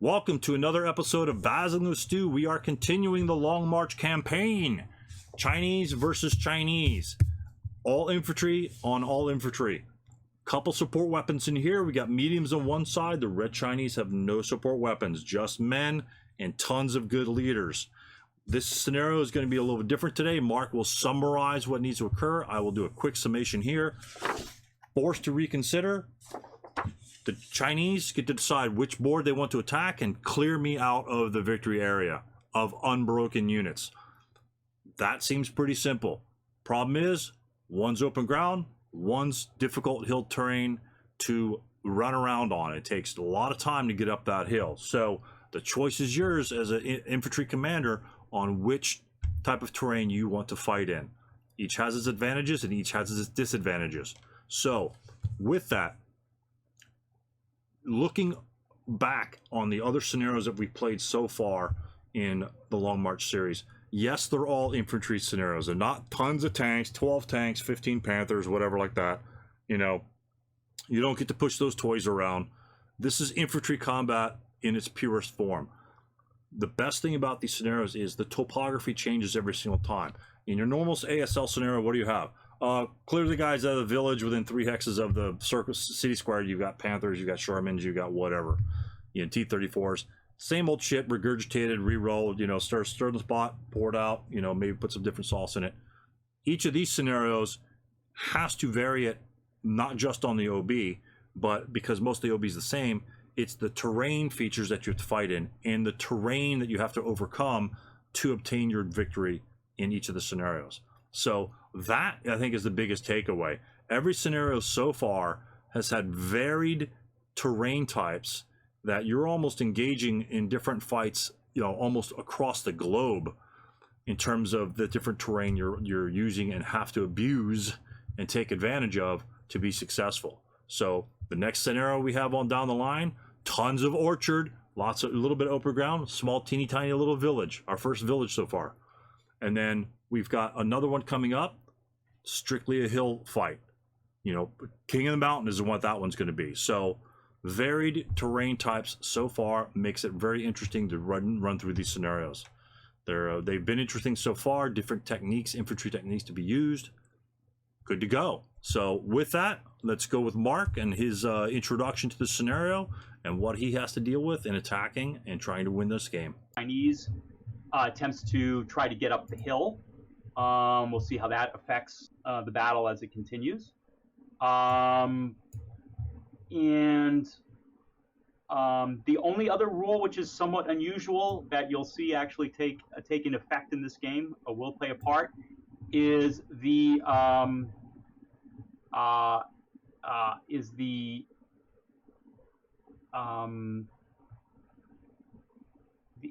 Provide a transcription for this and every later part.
Welcome to another episode of Battling with Stu. We are continuing the Long March campaign. Chinese versus Chinese. All infantry on all infantry. Couple support weapons in here. We got mediums on one side. The red Chinese have no support weapons, just men and tons of good leaders. This scenario is going to be a little bit different today. Mark will summarize what needs to occur. I will do a quick summation here. Forced to reconsider. The Chinese get to decide which board they want to attack and clear me out of the victory area of unbroken units. That seems pretty simple. Problem is, one's open ground, one's difficult hill terrain to run around on. It takes a lot of time to get up that hill. So the choice is yours as an infantry commander on which type of terrain you want to fight in. Each has its advantages and each has its disadvantages. So with that, looking back on the other scenarios that we've played so far in the Long March series, yes, they're all infantry scenarios. They're not tons of tanks, 12 tanks, 15 Panthers, whatever like that. You know, you don't get to push those toys around. This is infantry combat in its purest form. The best thing about these scenarios is the topography changes every single time. In your normal ASL scenario, what do you have? Clear the guys out of the village within 3 hexes of the circle city square. You've got Panthers, you've got Shermans, you've got whatever. You know, T-34s. Same old shit, regurgitated, re-rolled, you know, stir the spot, pour it out, you know, maybe put some different sauce in it. Each of these scenarios has to vary it, not just on the OB, but because most of the OB is the same, it's the terrain features that you have to fight in and the terrain that you have to overcome to obtain your victory in each of the scenarios. So that, I think, is the biggest takeaway. Every scenario so far has had varied terrain types that you're almost engaging in different fights, you know, almost across the globe in terms of the different terrain you're using and have to abuse and take advantage of to be successful. So the next scenario we have on down the line, tons of orchard, a little bit of open ground, small teeny tiny little village, our first village so far. And then we've got another one coming up, strictly a hill fight. You know, King of the Mountain is what that one's going to be. So varied terrain types so far makes it very interesting to run through these scenarios. They've been interesting so far, different techniques, infantry techniques to be used. Good to go. So with that, let's go with Mark and his introduction to the scenario and what he has to deal with in attacking and trying to win this game. Chinese attempts to try to get up the hill. We'll see how that affects the battle as it continues. The only other rule, which is somewhat unusual, that you'll see actually take an effect in this game, will play a part, is the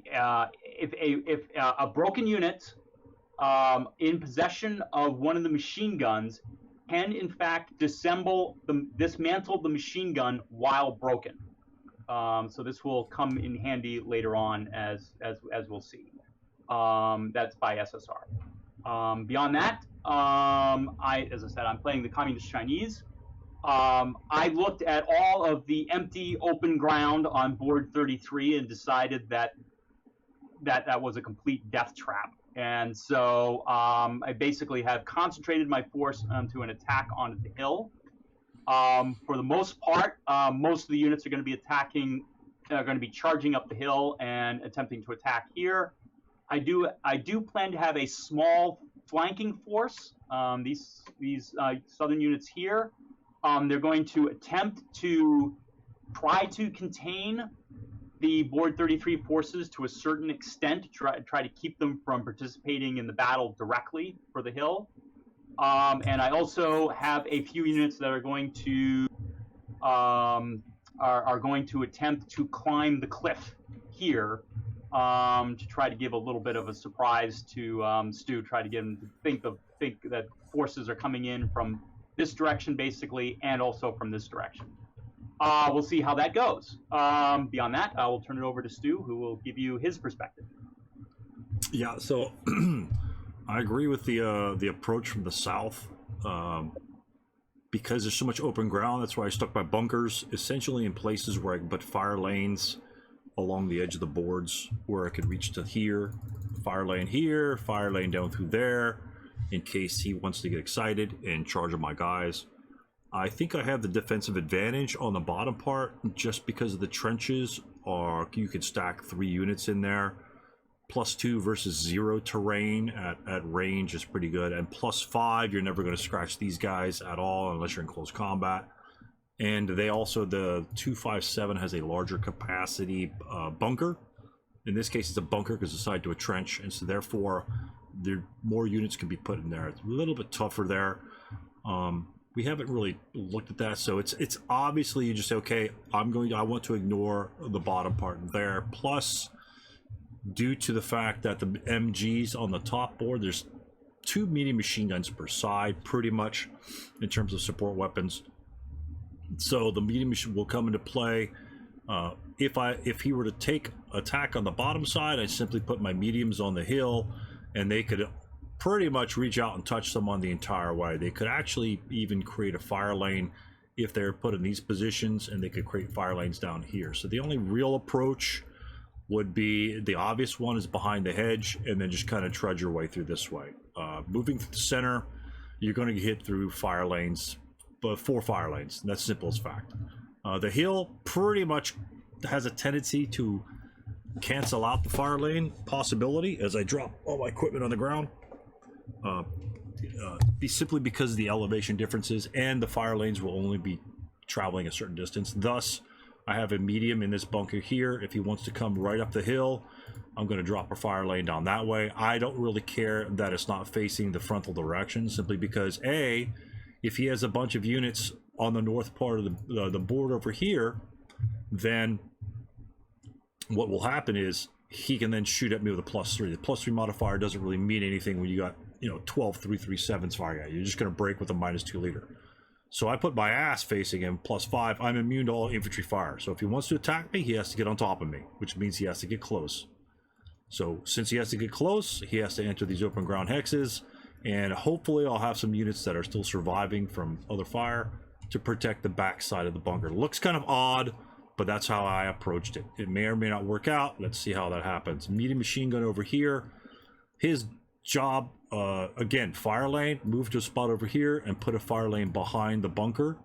if a broken unit in possession of one of the machine guns can in fact dismantle the machine gun while broken. So this will come in handy later on as we'll see. That's by SSR. Beyond that, as I said, I'm playing the Communist Chinese. I looked at all of the empty open ground on board 33 and decided that was a complete death trap. And so I basically have concentrated my force onto an attack on the hill. For the most part, most of the units are going to be charging up the hill and attempting to attack here. I do plan to have a small flanking force. These southern units here, they're going to attempt to try to contain the board 33 forces to a certain extent, try to keep them from participating in the battle directly for the hill. And I also have a few units that are going to attempt to climb the cliff here to try to give a little bit of a surprise to Stu, try to get him to think that forces are coming in from this direction basically, and also from this direction. We'll see how that goes. Beyond that, I will turn it over to Stu, who will give you his perspective. Yeah, so I agree with the approach from the south. Because there's so much open ground, that's why I stuck my bunkers essentially in places where I can put fire lanes along the edge of the boards where I could reach to here, fire lane down through there, in case he wants to get excited and charge on my guys. I think I have the defensive advantage on the bottom part just because of the trenches are, you could stack 3 units in there. +2 versus 0 terrain at range is pretty good, and +5, you're never going to scratch these guys at all unless you're in close combat. And they also, the 257 has a larger capacity bunker. In this case, it's a bunker because it's tied to a trench, and so therefore there more units can be put in there. It's a little bit tougher there. We haven't really looked at that, so it's obviously you just say, okay, I want to ignore the bottom part there. Plus, due to the fact that the MGs on the top board, there's 2 medium machine guns per side, pretty much in terms of support weapons. So the medium machine will come into play. If he were to take attack on the bottom side, I simply put my mediums on the hill, and they could pretty much reach out and touch someone the entire way. They could actually even create a fire lane if they're put in these positions, and they could create fire lanes down here. So the only real approach would be, the obvious one is behind the hedge, and then just kind of trudge your way through this way. Moving through the center, you're going to get hit through fire lanes, but 4 fire lanes. That's simple as fact. The hill pretty much has a tendency to cancel out the fire lane possibility as I drop all my equipment on the ground. Simply because of the elevation differences, and the fire lanes will only be traveling a certain distance. Thus, I have a medium in this bunker here. If he wants to come right up the hill, I'm going to drop a fire lane down that way. I don't really care that it's not facing the frontal direction, simply because A, if he has a bunch of units on the north part of the board over here, then what will happen is he can then shoot at me with a +3. The +3 modifier doesn't really mean anything when you got 12 337s firing at you. You're just going to break with a -2 leader. So I put my ass facing him, +5. I'm immune to all infantry fire. So if he wants to attack me, he has to get on top of me, which means he has to get close. So since he has to get close, he has to enter these open ground hexes, and hopefully I'll have some units that are still surviving from other fire to protect the back side of the bunker. It looks kind of odd, but that's how I approached it. It may or may not work out. Let's see how that happens. Medium machine gun over here. His job, again, fire lane, move to a spot over here and put a fire lane behind the bunker,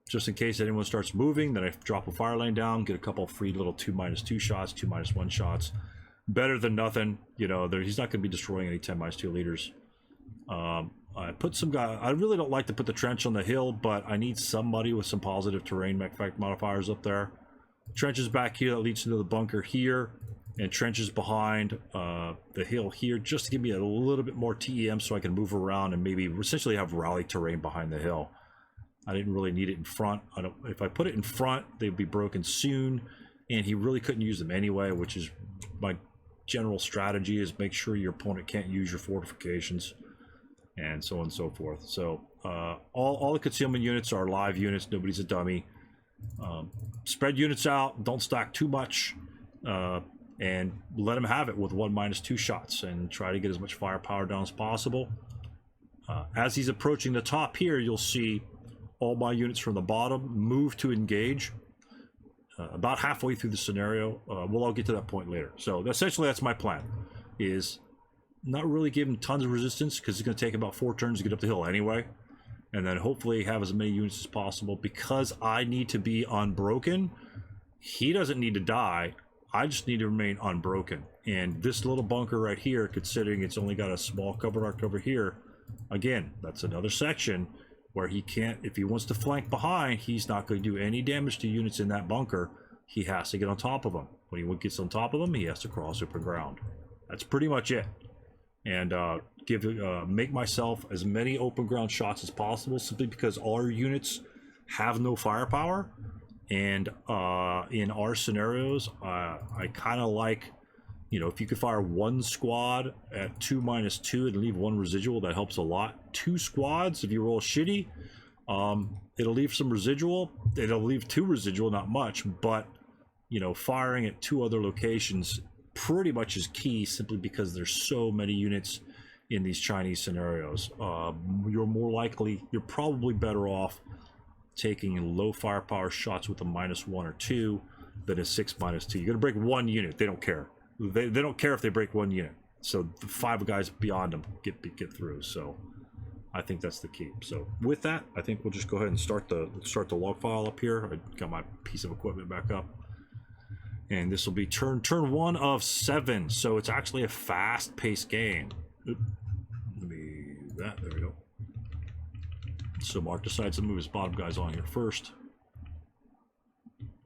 just in case anyone starts moving. Then I drop a fire lane down, get a couple free little 2-2 shots, 2-1 shots. Better than nothing. He's not going to be destroying any 10-2 leaders. I put some guy. I really don't like to put the trench on the hill, but I need somebody with some positive terrain effect modifiers up there. Trenches back here that leads into the bunker here, and trenches behind the hill here, just to give me a little bit more TEM so I can move around and maybe essentially have rally terrain behind the hill. I didn't really need it in front. If I put it in front, they'd be broken soon, and he really couldn't use them anyway, which is my general strategy, is make sure your opponent can't use your fortifications, and so on and so forth. So all the concealment units are live units. Nobody's a dummy. Spread units out, don't stack too much, and let him have it with 1-2 shots, and try to get as much firepower down as possible. As he's approaching the top here, you'll see all my units from the bottom move to engage about halfway through the scenario. I'll get to that point later. So essentially that's my plan, is not really give him tons of resistance, because it's going to take about 4 turns to get up the hill anyway, and then hopefully have as many units as possible. Because I need to be unbroken, he doesn't need to die. I just need to remain unbroken. And this little bunker right here, considering it's only got a small covered arc over here, again, that's another section where he can't, if he wants to flank behind, he's not going to do any damage to units in that bunker. He has to get on top of them. When he gets on top of them, he has to cross open ground. That's pretty much it. And make myself as many open ground shots as possible, simply because our units have no firepower. And in our scenarios, I kind of like, if you could fire 1 squad at 2-2 and leave 1 residual, that helps a lot. 2 squads, if you roll shitty, it'll leave some residual. It'll leave 2 residual, not much, but firing at 2 other locations pretty much is key, simply because there's so many units in these Chinese scenarios. You're probably better off taking low firepower shots with a -1 or 2, than a 6-2. You're gonna break 1 unit. They don't care. They don't care if they break 1 unit. So the 5 guys beyond them get through. So I think that's the key. So with that, I think we'll just go ahead and start the log file up here. I got my piece of equipment back up, and this will be turn 1 of 7. So it's actually a fast-paced game. Oop. Let me that. There we go. So Mark decides to move his bottom guys on here first.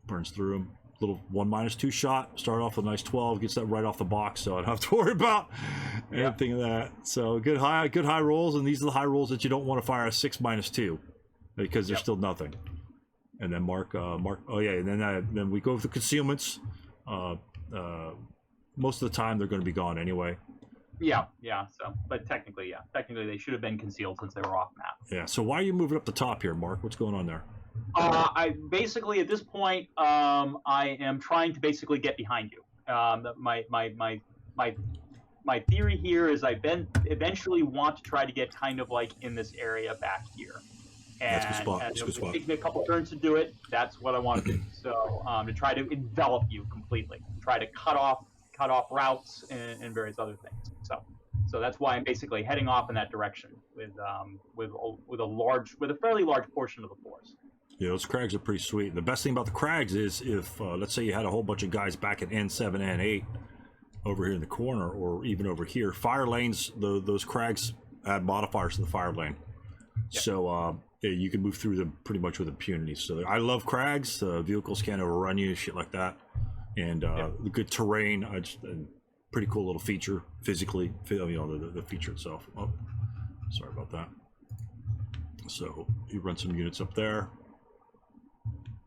Burns through them. Little 1-2 shot. Start off with a nice 12. Gets that right off the box, so I don't have to worry about anything of that. So good high rolls, and these are the high rolls that you don't want to fire a 6-2 because there's still nothing. And then Mark. Oh yeah, and then we go through concealments. Most of the time they're going to be gone anyway. Yeah. So, but technically they should have been concealed since they were off map. Yeah. So why are you moving up the top here, Mark? What's going on there? I basically at this point, I am trying to basically get behind you. My theory here is I eventually want to try to get kind of like in this area back here. And, that's a good spot. That's a good spot. It takes me a couple turns to do it. That's what I want to do. So to try to envelop you completely, try to cut off routes and various other things. So that's why I'm basically heading off in that direction with a fairly large portion of the force. Yeah, those crags are pretty sweet. The best thing about the crags is if, let's say you had a whole bunch of guys back at N7, N8 over here in the corner, or even over here, fire lanes, those crags add modifiers to the fire lane. Yep. So you can move through them pretty much with impunity. So I love crags. Vehicles can't overrun you, shit like that. And the good terrain, pretty cool little feature physically, the feature itself. Oh, sorry about that. So he runs some units up there.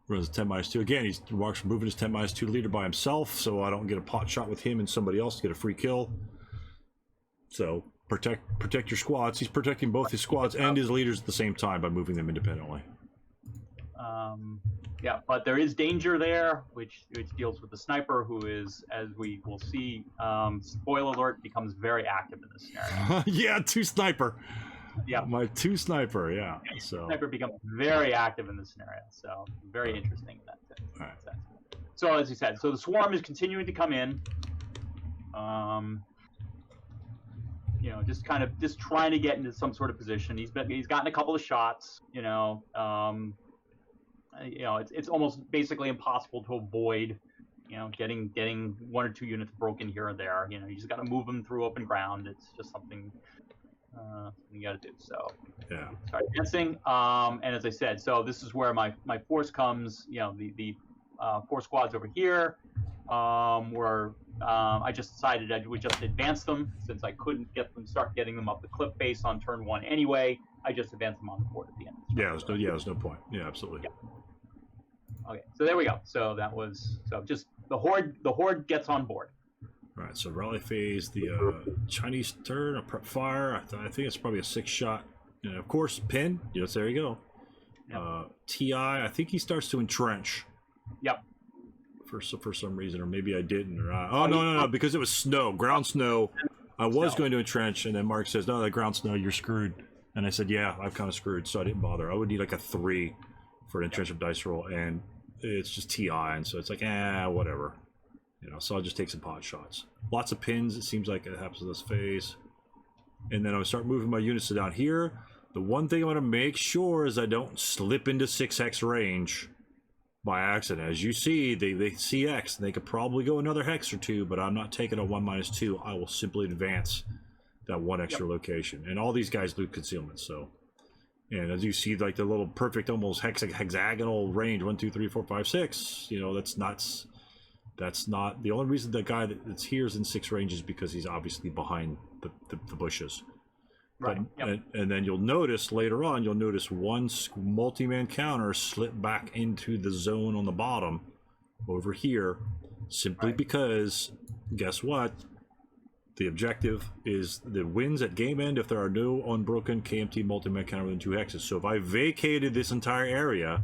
Runs a 10-2. Again, Mark's moving his 10-2 leader by himself, so I don't get a pot shot with him and somebody else to get a free kill. So protect your squads. He's protecting both his squads and his leaders at the same time by moving them independently. Yeah, but there is danger there, which deals with the sniper, who is, as we will see, spoiler alert, becomes very active in this scenario. Yeah, 2 sniper. Yeah, my 2 sniper. Yeah, so sniper becomes very active in this scenario. So very interesting in that sense. All right. So as you said, so the swarm is continuing to come in. Just trying to get into some sort of position. He's gotten a couple of shots. It's almost basically impossible to avoid. Getting 1 or 2 units broken here or there. You just got to move them through open ground. It's just something. You got to do. So yeah, start advancing. And as I said, so this is where my force comes. The 4 squads over here. Where I just decided I would just advance them since I couldn't start getting them up the cliff face on turn 1 anyway. I just advanced them on the board at the end. There's no point. Yeah, absolutely. Yeah. Okay, so there we go. So that was just the horde. The horde gets on board. All right, so rally phase, the Chinese turn, a prep fire. I think it's probably a 6-shot. And of course, pin. Yes, there you go. Yep. TI. I think he starts to entrench. Yep. For some reason, or maybe I didn't. Or no, because it was snow, ground snow. I was going to entrench, and then Mark says, "No, that ground snow, you're screwed." And I said, "Yeah, I'm kind of screwed," so I didn't bother. I would need like a 3 for an entrenchment dice roll, and it's just TI, and so it's like, whatever. So I'll just take some pot shots. Lots of pins, it seems like it happens in this phase. And then I'll start moving my units to down here. The one thing I want to make sure is I don't slip into 6-hex range by accident. As you see, they see X, and they could probably go another hex or 2, but I'm not taking a 1-2. I will simply advance that 1 extra location. And all these guys loot concealment, so. And as you see, like the little perfect, almost hexagonal range, 1, 2, 3, 4, 5, 6. That's not the only reason the guy that's here is in 6 range is because he's obviously behind the bushes. Right. And then you'll notice later on, one multi-man counter slip back into the zone on the bottom over here, simply because, guess what? The objective is the wins at game end if there are no unbroken KMT multi-man counter within 2 hexes. So if I vacated this entire area,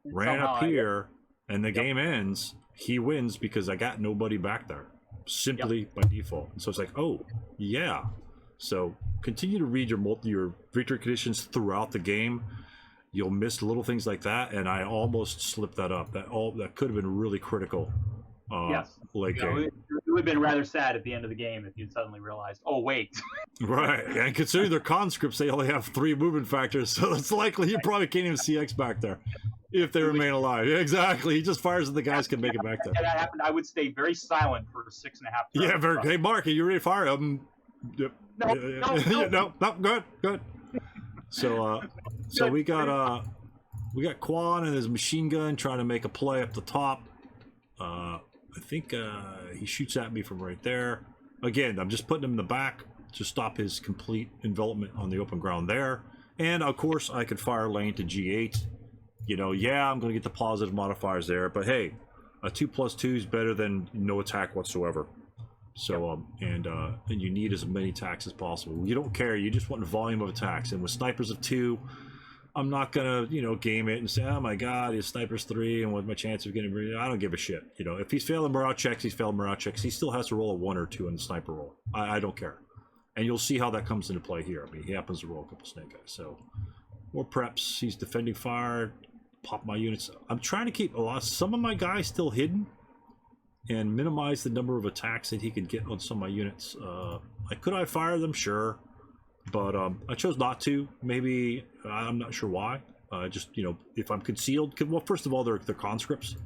ran up here, and the game ends, he wins because I got nobody back there, simply by default. And so it's like, oh, yeah. So continue to read your victory conditions throughout the game. you'll miss little things like that, and I almost slipped that up. That could have been really critical. Yes. Late You know, game. it would have been rather sad at the end of the game if you'd suddenly realized, oh wait. Right, and considering they're conscripts, they only have 3 movement factors, so it's likely you probably can't even see X back there if they remain alive. Yeah, exactly. He just fires and the guys can make it back there. If that happened, I would stay very silent for 6.5 turns. Yeah, very. Hey, Mark, are you ready to fire? Yep. No. No, good. So, we got Quan and his machine gun trying to make a play up the top. I think he shoots at me from right there. Again, I'm just putting him in the back to stop his complete envelopment on the open ground there. And of course, I could fire lane to G8. You know, yeah, I'm going to get the positive modifiers there, but hey, a 2+2 is better than no attack whatsoever. So, and you need as many attacks as possible. You don't care, you just want the volume of attacks. And with snipers of 2, I'm not gonna, game it and say, oh my god, his sniper's 3, and what's my chance of getting rid? I don't give a shit. If he's failing morale checks, he's failing morale checks. He still has to roll a 1 or 2 in the sniper roll. I don't care. And you'll see how that comes into play here. I mean, he happens to roll a couple snake eyes. So, more preps. He's defending fire. Pop my units. I'm trying to keep some of my guys still hidden and minimize the number of attacks that he could get on some of my units. Could I fire them? Sure. But I chose not to. Maybe I'm not sure why. Just if I'm concealed, well, first of all, they're conscripts,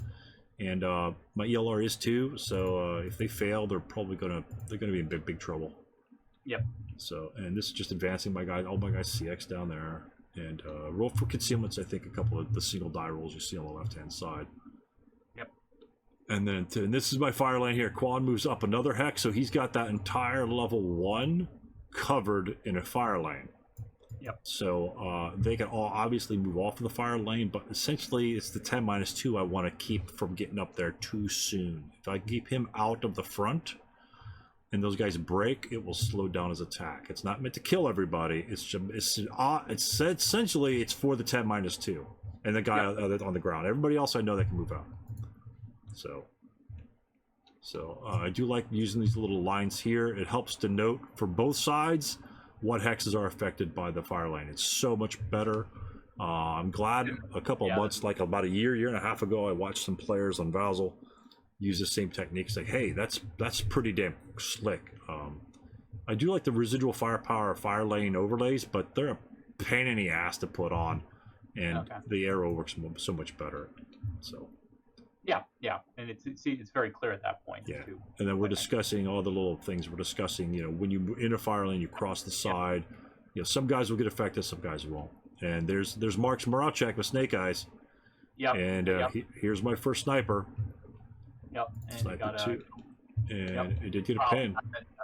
and my ELR is too. So if they fail, they're gonna be in big trouble. Yep. So, and this is just advancing my guys. All my guys CX down there, and roll for concealments. I think a couple of the single die rolls you see on the left hand side. Yep. And then and this is my fire lane here. Quan moves up another hex, so he's got that entire level 1 covered in a fire lane. Yep. So they can all obviously move off of the fire lane, but essentially it's the 10-2 I want to keep from getting up there too soon. If I keep him out of the front and those guys break, it will slow down his attack. It's not meant to kill everybody. It's essentially it's for the 10-2 and the guy on the ground. Everybody else I know that can move out. So I do like using these little lines here. It helps to note for both sides what hexes are affected by the fire lane. It's so much better. I'm glad a couple of months, like about a year and a half ago, I watched some players on Vassal use the same techniques. Like, hey, that's pretty damn slick. I do like the residual firepower fire lane overlays, but they're a pain in the ass to put on, and the arrow works so much better. So. Yeah, and it's very clear at that point. Yeah, too. And then we're discussing all the little things. We're discussing, when you in a fire lane, you cross the side. Some guys will get affected, some guys won't. And there's Mark's morale check with snake eyes. Yep. And here's my first sniper. Yep. And sniper 2. And it did get a pin.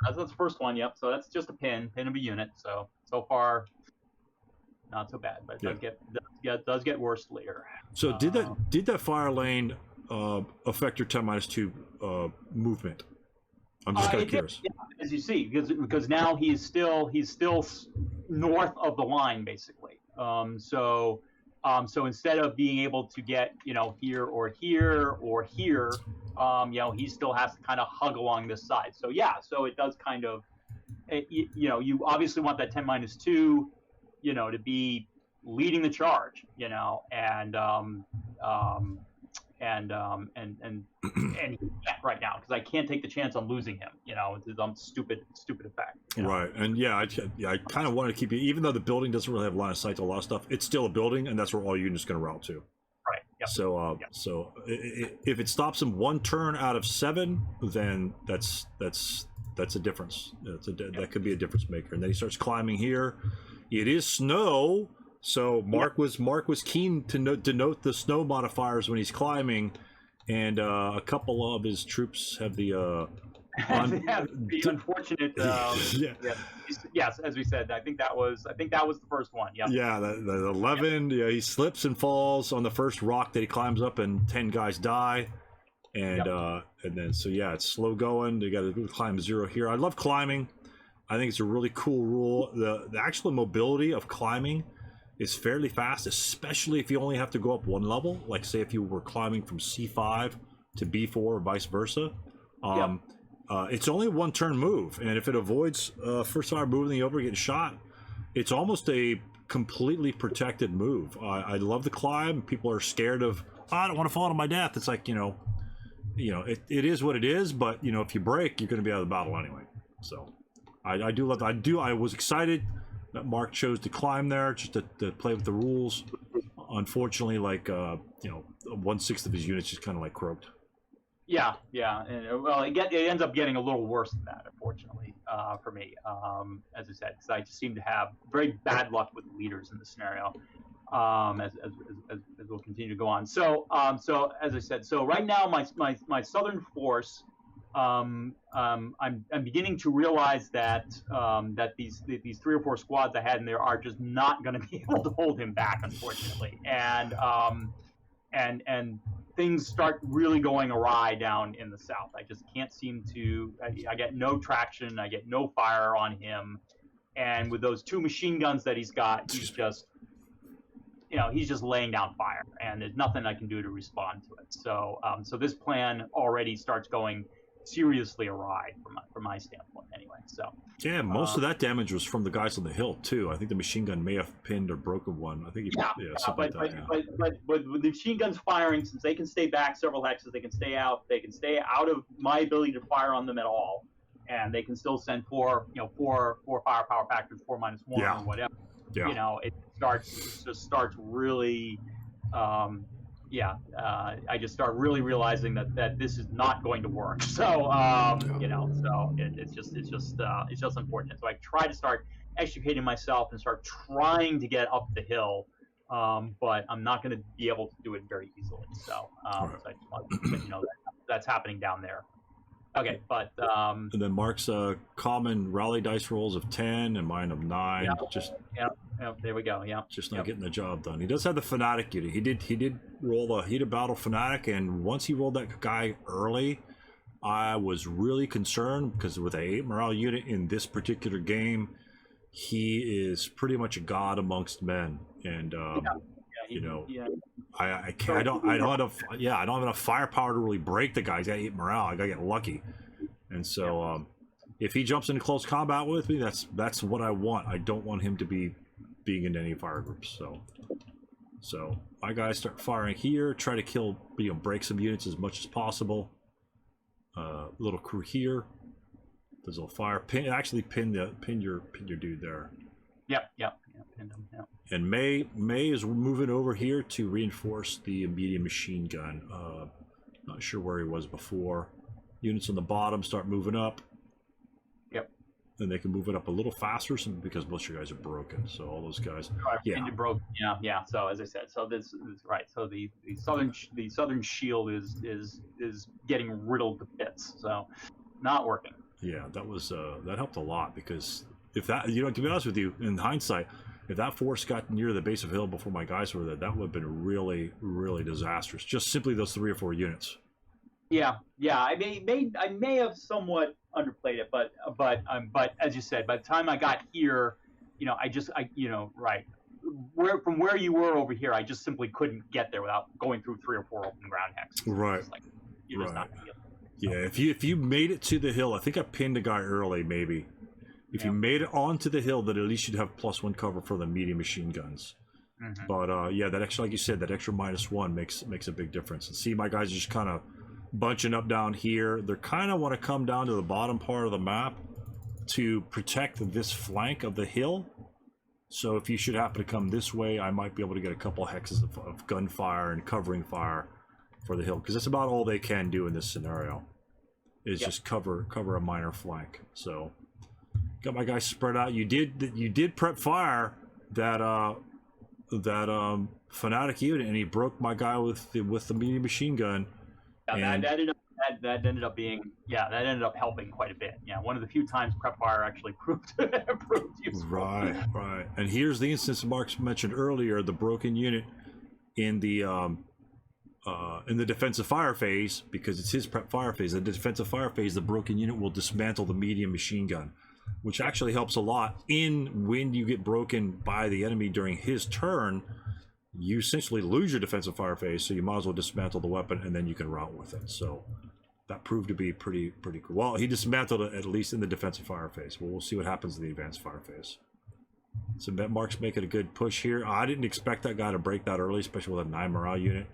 That's the first one. Yep. So that's just a pin of a unit. So far, not so bad, but it does get worse later. So did that fire lane affect your 10-2 movement? I'm just kind of curious. As you see, because now he's still north of the line basically. So instead of being able to get here or here or here, he still has to kind of hug along this side. So so it does kind of, you obviously want that 10-2, to be leading the charge, and he can't right now because I can't take the chance on losing him. It's stupid effect. Right, and I kind of want to keep it, even though the building doesn't really have line of sight to a lot of stuff. It's still a building, and that's where all units going to route to. Right. Yep. So if it stops him 1 turn out of 7, then that's a difference. That could be a difference maker. And then he starts climbing here. It is snow. So Mark was keen to denote the snow modifiers when he's climbing, and a couple of his troops have the unfortunate. Yes, as we said, I think that was the first one. Yeah. Yeah, the 11. Yeah, he slips and falls on the first rock that he climbs up, and 10 guys die. And then it's slow going. You got to climb 0 here. I love climbing. I think it's a really cool rule. The actual mobility of climbing is fairly fast, especially if you only have to go up 1 level. Like say if you were climbing from C5 to B4 or vice versa. It's only a 1 turn move, and if it avoids first fire moving over getting shot, it's almost a completely protected move. I love the climb. People are scared of, oh, I don't want to fall to my death. It's like, it is what it is, but if you break, you're going to be out of the battle anyway. So I do love, I was excited that Mark chose to climb there just to play with the rules. Unfortunately, like 1/6 of his units just kind of like croaked. Yeah, and well, it ends up getting a little worse than that, unfortunately, for me. As I said, because I just seem to have very bad luck with leaders in this scenario. As we'll continue to go on. So as I said, so right now my southern force, I'm beginning to realize that these 3 or 4 squads I had in there are just not going to be able to hold him back, unfortunately, and things start really going awry down in the south. I just can't seem to. I get no traction. I get no fire on him, and with those 2 machine guns that he's got, he's just laying down fire, and there's nothing I can do to respond to it. So this plan already starts going seriously awry from my standpoint, anyway. So yeah, most of that damage was from the guys on the hill too. I think the machine gun may have pinned or broken one. I think but with the machine guns firing, since they can stay back several hexes, they can stay out of my ability to fire on them at all, and they can still send four firepower factors, 4-1 or whatever. Yeah. It just starts really. I just start really realizing that this is not going to work. So it's just unfortunate. So I try to start extricating myself and start trying to get up the hill, but I'm not going to be able to do it very easily. So, so I just want to let you know that's happening down there. Okay, but and then Mark's common rally dice rolls of 10 and mine of 9. There we go. Just not getting the job done. He does have the fanatic unit. He did roll the heated battle fanatic, and once he rolled that guy early, I was really concerned because with a 8 morale unit in this particular game, he is pretty much a god amongst men, and I don't have enough firepower to really break the guy. He's got 8 morale. I gotta get lucky, and so if he jumps into close combat with me, that's what I want. I don't want him to be being in any fire groups. So my guys start firing here, try to kill, break some units as much as possible. Little crew here. There's a little fire. Pin your dude there. Yep. Pinned him. Yep. And May is moving over here to reinforce the medium machine gun. Not sure where he was before. Units on the bottom start moving up. Yep. Then they can move it up a little faster because most of your guys are broken. So all those guys, broke. Yeah. So as I said, so this is right. So the southern shield is getting riddled to bits. So not working. Yeah, that was that helped a lot, because if that, to be honest with you, in hindsight, if that force got near the base of hill before my guys were there, that would have been really, really disastrous. Just simply those 3 or 4 units. Yeah. I may have somewhat underplayed it, but as you said, by the time I got here, from where you were over here, I just simply couldn't get there without going through 3 or 4 open ground hexes. Right. You're just not gonna be able to. Yeah, if you made it to the hill, I think I pinned a guy early, maybe. If you made it onto the hill, then at least you'd have +1 cover for the medium machine guns. Mm-hmm. But that extra, like you said, that extra -1 makes a big difference. And see, my guys are just kind of bunching up down here. They kind of want to come down to the bottom part of the map to protect this flank of the hill. So if you should happen to come this way, I might be able to get a couple hexes of gunfire and covering fire for the hill, because that's about all they can do in this scenario, is just cover a minor flank. So got my guys spread out. You did prep fire that fanatic unit, and he broke my guy with the medium machine gun. Yeah, that ended up helping quite a bit. Yeah, one of the few times prep fire actually proved useful. Right. And here's the instance Mark mentioned earlier: the broken unit in the defensive fire phase, because it's his prep fire phase. In the defensive fire phase, the broken unit will dismantle the medium machine gun, which actually helps a lot when you get broken by the enemy during his turn. You essentially lose your defensive fire phase, so you might as well dismantle the weapon, and then you can rout with it. So that proved to be pretty cool. Well, he dismantled it at least in the defensive fire phase. Well, we'll see what happens in the advanced fire phase. So Mark's making a good push here. I didn't expect that guy to break that early, especially with a 9 morale unit.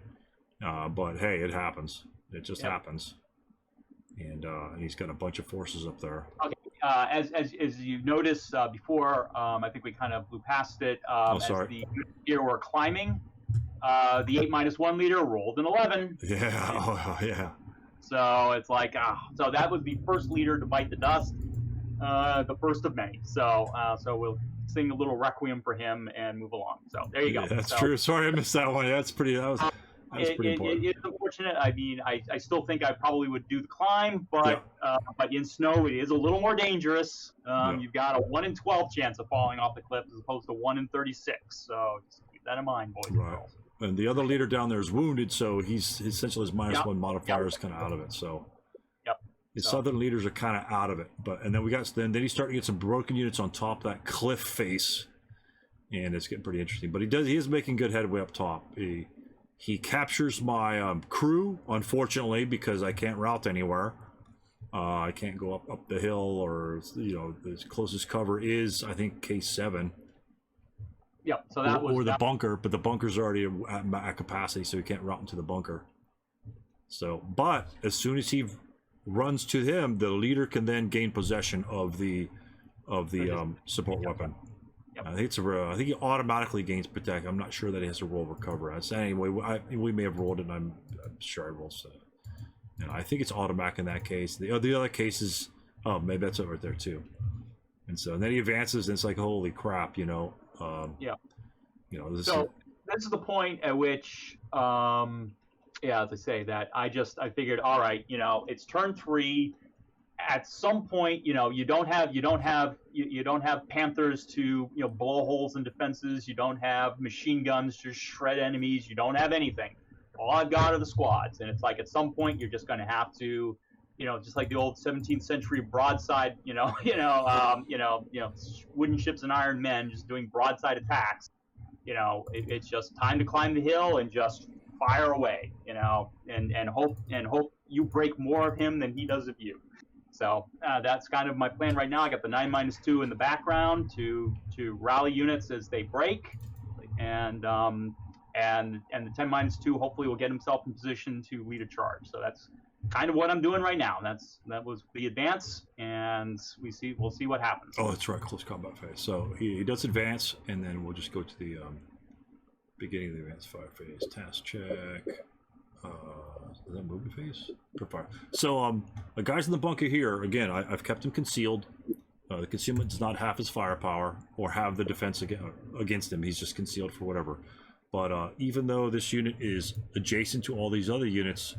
But hey, it happens. It just happens. And he's got a bunch of forces up there. Okay. As you noticed before, I think we kind of blew past it. Sorry. As the here were climbing, the 8-1 leader rolled an 11. Yeah. Oh, yeah. So it's like, so that was the first leader to bite the dust, the first of many. So we'll sing a little requiem for him and move along. So there you go. That's true. Sorry, I missed that one. That was pretty important. It's unfortunate. I mean, I still think I probably would do the climb, but in snow it is a little more dangerous. You've got a 1 in 12 chance of falling off the cliff as opposed to 1 in 36. So just keep that in mind, boys and girls. And the other leader down there is wounded, so he's essentially his -1 modifier is kind of out of it. So his southern leaders are kind of out of it. And then then he's starting to get some broken units on top of that cliff face, and it's getting pretty interesting. But he is making good headway up top. He captures my crew, unfortunately, because I can't route anywhere. I can't go up the hill, or the closest cover is, I think, K7. Yep. So that was the bunker, but the bunker's already at capacity, so he can't route into the bunker. So, but as soon as he runs to him, the leader can then gain possession of the support weapon. Yep. I think he automatically gains protect. I'm not sure that he has to roll recover. Anyway, we may have rolled it, and I'm sure I rolled. I think it's automatic in that case. The other cases, maybe that's over there too. And then he advances, and it's like, holy crap, this is the point at which, as I say that, I figured, all right, it's turn 3. At some point, you don't have Panthers to blow holes in defenses. You don't have machine guns to shred enemies. You don't have anything. All I've got are the squads, and it's like at some point you're just going to have to, just like the old 17th century broadside, wooden ships and iron men just doing broadside attacks. It's just time to climb the hill and just fire away, and hope you break more of him than he does of you. So that's kind of my plan right now. I got the 9-2 in the background to rally units as they break, and the 10-2 hopefully will get himself in position to lead a charge. So that's kind of what I'm doing right now. That was the advance, and we'll see what happens. Oh, that's right, close combat phase. So he does advance, and then we'll just go to the beginning of the advanced fire phase. Task check. Is that movement phase? Fire. So the guys in the bunker here, again, I've kept him concealed. The concealment does not have his firepower or have the defense against him. He's just concealed for whatever. But even though this unit is adjacent to all these other units,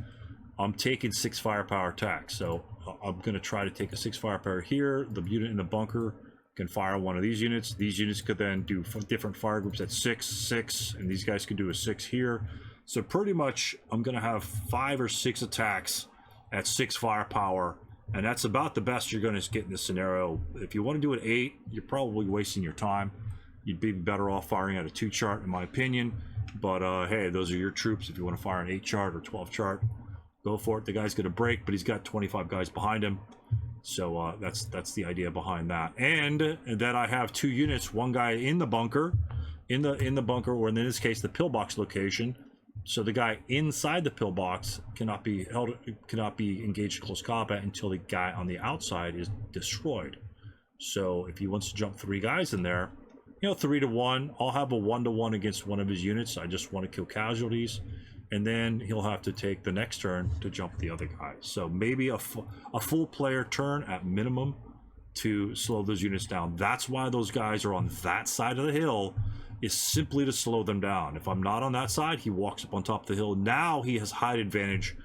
I'm taking 6 firepower attacks. So I'm going to try to take a 6 firepower here. The unit in the bunker can fire one of these units. These units could then do different fire groups at 6, 6, and these guys could do a 6 here. So pretty much I'm going to have 5 or 6 attacks at 6 firepower, and that's about the best you're going to get in this scenario. If you want to do an 8, you're probably wasting your time. You'd be better off firing at a 2 chart, in my opinion. But hey, those are your troops. If you want to fire an 8 chart or 12 chart, go for it. The guy's going to break, but he's got 25 guys behind him. So that's the idea behind that. And that I have 2 units, one guy in the bunker, in the bunker, or in this case the pillbox location. So the guy inside the pillbox cannot be engaged in close combat until the guy on the outside is destroyed. So if he wants to jump 3 guys in there, 3 to 1, I'll have a 1 to 1 against one of his units. I just want to kill casualties, and then he'll have to take the next turn to jump the other guy. So maybe a full player turn at minimum to slow those units down. That's why those guys are on that side of the hill, is simply to slow them down. If I'm not on that side, he walks up on top of the hill. Now he has height advantage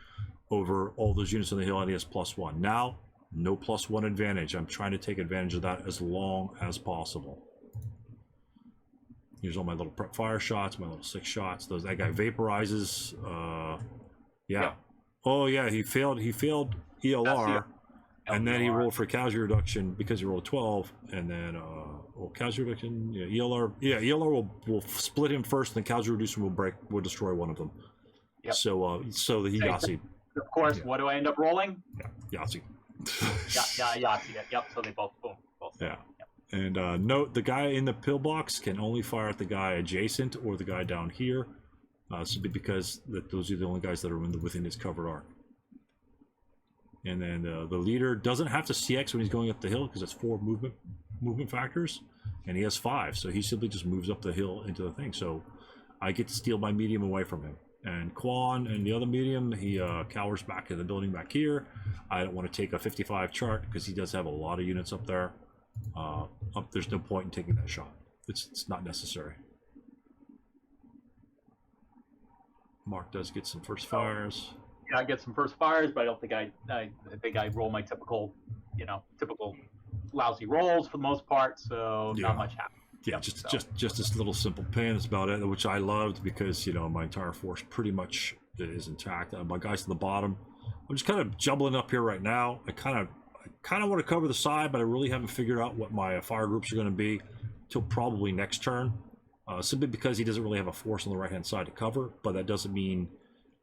over all those units on the hill, and he has +1. Now, no +1 advantage. I'm trying to take advantage of that as long as possible. Here's all my little prep fire shots, my little 6 shots. That guy vaporizes. Yeah. Oh yeah, he failed ELR, and then he rolled for casualty reduction because he rolled 12, and then casualty reduction. Yeah, ELR. Yeah, ELR will split him first, and then casualty reduction will destroy one of them. Yep. So he Yahtzee. Of course. Yeah. What do I end up rolling? Yeah, Yahtzee. Yahtzee. Yep. So they both boom. Both. Yeah. Yep. And note, the guy in the pillbox can only fire at the guy adjacent or the guy down here, simply because those are the only guys that are within his covered arc. And then the leader doesn't have to CX when he's going up the hill because it's 4 movement factors, and he has 5, so he simply just moves up the hill into the thing. So I get to steal my medium away from him. And Quan and the other medium, he cowers back in the building back here. I don't want to take a 55 chart because he does have a lot of units up there. There's no point in taking that shot. It's not necessary. Mark does get some first fires. Yeah, I get some first fires, but I don't think I think I roll my typical, typical lousy rolls for the most part. So Yeah. not much happens. Yeah, Yep, just this little simple pin is about it, which I loved because my entire force pretty much is intact. My guys at the bottom, I'm just kind of jumbling up here right now. I kind of want to cover the side, but I really haven't figured out what my fire groups are going to be till probably next turn. Simply because he doesn't really have a force on the right hand side to cover, but that doesn't mean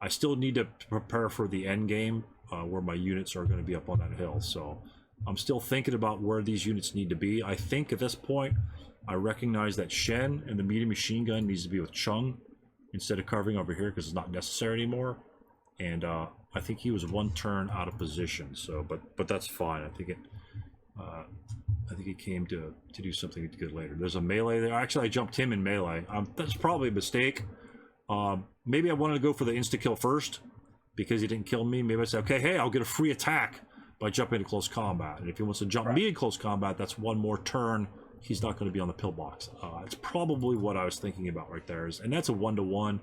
I still need to prepare for the end game where my units are going to be up on that hill. So I'm still thinking about where these units need to be. I think at this point I recognize that Shen and the medium machine gun needs to be with Chung instead of covering over here because it's not necessary anymore. And I think he was 1 turn out of position. So, but that's fine. I think it came to do something good later. There's a melee there. Actually, I jumped him in melee. That's probably a mistake. Maybe I wanted to go for the insta kill first because he didn't kill me. Maybe I said, okay, hey, I'll get a free attack by jumping into close combat. And if he wants to jump me in close combat, that's 1 more turn. He's not going to be on the pillbox. It's probably what I was thinking about right there. And that's a 1-to-1.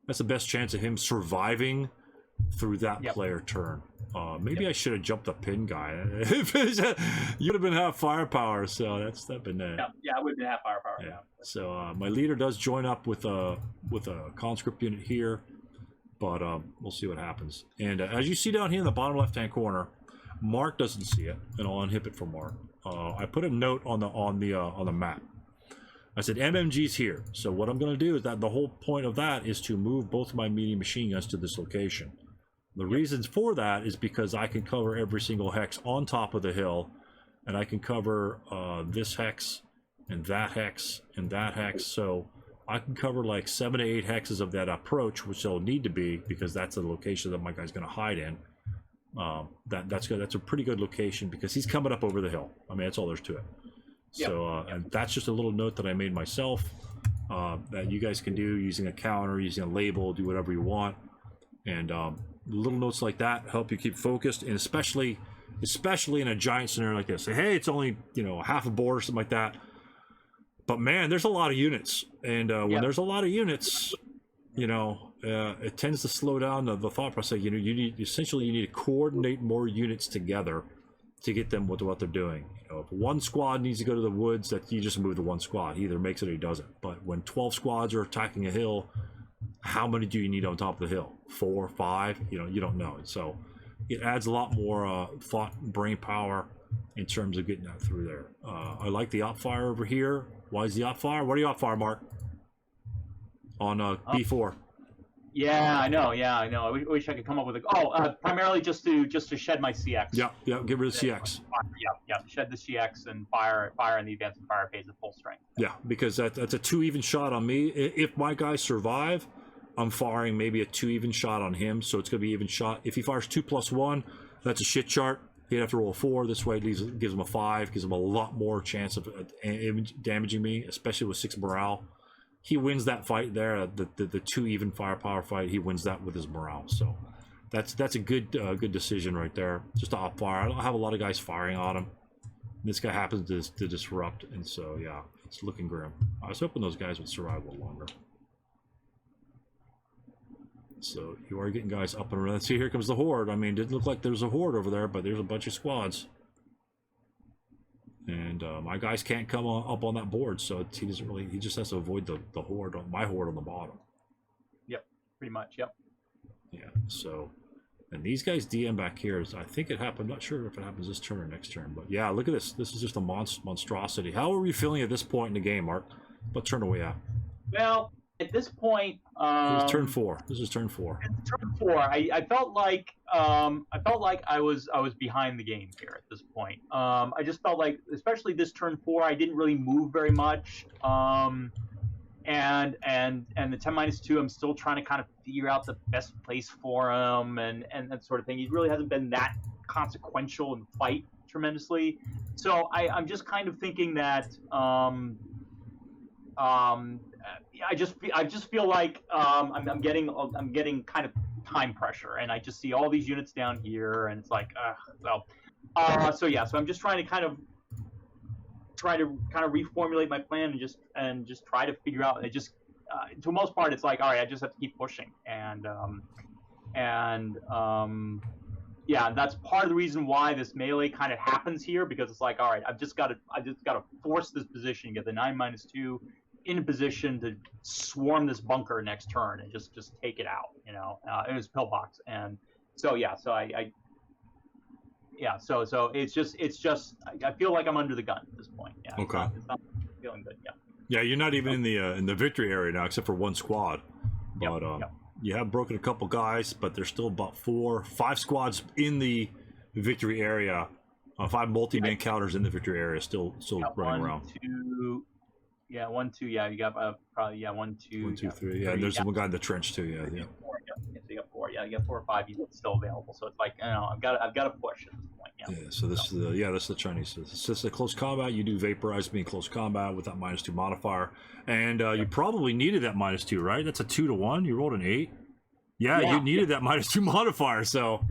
That's the best chance of him surviving through that player turn. Maybe I should have jumped the pin guy. You'd have been half firepower, so that'd been it. Yeah, I would have been half firepower. Yeah. So my leader does join up with a conscript unit here, but we'll see what happens. And as you see down here in the bottom left-hand corner, Mark doesn't see it, and I'll unhip it for Mark. I put a note on the map. I said MMG's here. So what I'm going to do is that the whole point of that is to move both of my medium machine guns to this location. The reasons for that is because I can cover every single hex on top of the hill, and I can cover this hex and that hex and that hex. So I can cover like 7 to 8 hexes of that approach, which they'll need to be because that's the location that my guy's going to hide in. That's good. That's a pretty good location because he's coming up over the hill. I mean, that's all there's to it. So and that's just a little note that I made myself that you guys can do using a counter, using a label, do whatever you want. And little notes like that help you keep focused, and especially in a giant scenario like this. Say, hey, it's only half a board or something like that. But man, there's a lot of units, and when there's a lot of units, it tends to slow down the thought process. You need to coordinate more units together to get them with what they're doing. If 1 squad needs to go to the woods, that you just move the 1 squad. He either makes it or he doesn't. But when 12 squads are attacking a hill, how many do you need on top of the hill? 4, 5? You don't know. So it adds a lot more thought and brain power in terms of getting that through there. I like the op fire over here. Why is the op fire? What are you op fire, Mark? On B4. Yeah, I know. I wish I could come up with primarily just to shed my CX. Yeah, get rid of CX. Shed the CX and fire in the advanced fire phase at full strength. Yeah, because that's a 2 even shot on me. If my guys survive, I'm firing maybe a 2 even shot on him, so it's going to be even shot. If he fires 2+1, that's a shit chart. He'd have to roll a 4. This way, it gives him a 5, gives him a lot more chance of damaging me, especially with 6 morale. He wins that fight there, the 2 even firepower fight. He wins that with his morale. So that's a good decision right there. Just to op fire. I don't have a lot of guys firing on him. This guy happens to disrupt, and so yeah, it's looking grim. I was hoping those guys would survive a little longer. So you are getting guys up and around. See, here comes the horde. I mean, it didn't look like there's a horde over there, but there's a bunch of squads. And my guys can't come up on that board, so he doesn't really. He just has to avoid the horde, my horde on the bottom. Yep, pretty much. Yep. Yeah. So, and these guys DM back here. I think it happened. I'm not sure if it happens this turn or next turn, but yeah, look at this. This is just a monstrosity. How are we feeling at this point in the game, Mark? What turn are we at? Well, at this point, This is turn 4. This is turn 4. turn 4, I felt like I was behind the game here at this point. I just felt like, especially this turn 4, I didn't really move very much. And the 10-2, I'm still trying to kind of figure out the best place for him and that sort of thing. He really hasn't been that consequential in fight tremendously. So I'm just kind of thinking that I just feel like I'm getting kind of time pressure, and I just see all these units down here, and it's like so I'm just trying to kind of reformulate my plan and just try to figure out. It just to the most part, it's like, all right, I just have to keep pushing, and that's part of the reason why this melee kind of happens here, because it's like, all right, I've just got to force this position, get the 9-2 in a position to swarm this bunker next turn and just take it out. It was Pillbox, and so it's just I feel like I'm under the gun at this point. Yeah. Okay. It's not feeling good. Yeah. Yeah, you're not even in the victory area now, except for one squad. But you have broken a couple guys, but there's still about 5 squads in the victory area. 5 multi-man counters in the victory area, still running around. 1, 2. Yeah, you got probably 1, 2. 1, 2, 3. Yeah, and there's one guy in the trench too. Yeah. 4, so you got 4. Yeah, you got 4 or 5 units still available. So it's like, I've got to push at this point. Yeah. So this is the Chinese. This is a close combat. You do vaporize being close combat with that -2 modifier, and you probably needed that -2, right? That's a 2 to 1. You rolled an 8. Yeah, you needed that -2 modifier. So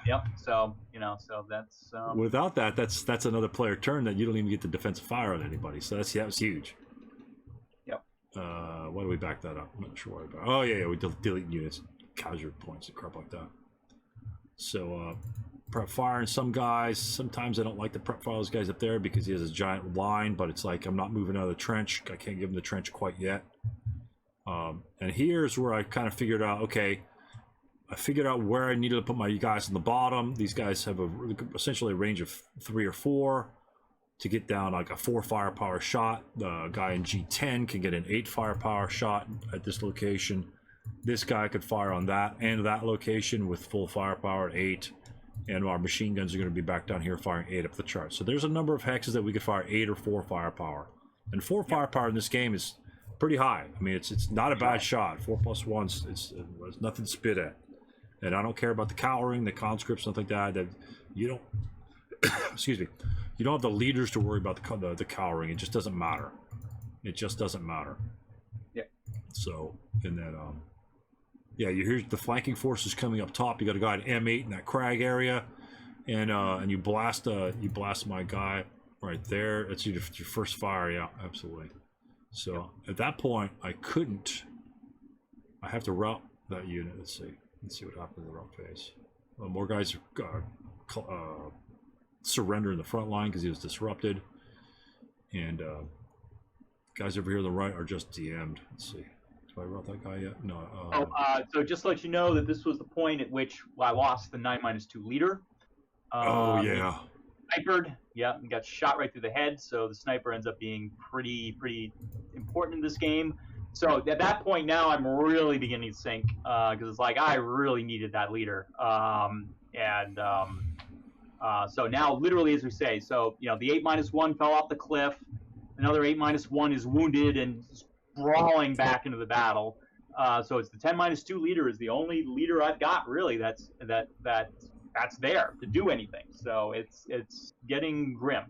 Yep. So so that's without that, that's another player turn that you don't even get the defensive fire on anybody. So that was huge. Yep. Why do we back that up? I'm not sure why. Oh yeah, we delete units, casualty points, and crap like that. So prep firing some guys. Sometimes I don't like to prep fire those guys up there because he has a giant line, but it's like I'm not moving out of the trench. I can't give him the trench quite yet. And here's where I kind of figured out, okay, I figured out where I needed to put my guys on the bottom. These guys have essentially a range of 3 or 4 to get down like a 4 firepower shot. The guy in G10 can get an 8 firepower shot at this location. This guy could fire on that and that location with full firepower at 8. And our machine guns are going to be back down here firing 8 up the chart. So there's a number of hexes that we could fire 8 or 4 firepower. And 4 firepower in this game is pretty high. I mean, it's not a bad shot. 4 plus 1, it's nothing to spit at. And I don't care about the cowering, the conscripts, nothing like that. That you don't, excuse me, you don't have the leaders to worry about the cowering. It just doesn't matter. It just doesn't matter. Yeah. So, and then, you hear the flanking forces coming up top. You got a guy at M8 in that crag area, and you blast my guy right there. It's your first fire. Yeah, absolutely. So at that point, I have to route that unit. Let's see what happens in the route phase. More guys surrender in the front line because he was disrupted, and guys over here on the right are just DM'd. Let's see. Do I route that guy yet? No. So just to let you know that this was the point at which I lost the 9-2 leader. Snipered, and got shot right through the head. So the sniper ends up being pretty important in this game. So at that point now, I'm really beginning to sink because it's like I really needed that leader. So now, literally, as we say, so the 8-1 fell off the cliff. Another 8-1 is wounded and sprawling back into the battle. So it's the 10-2 leader is the only leader I've got really that's there to do anything. So it's getting grim.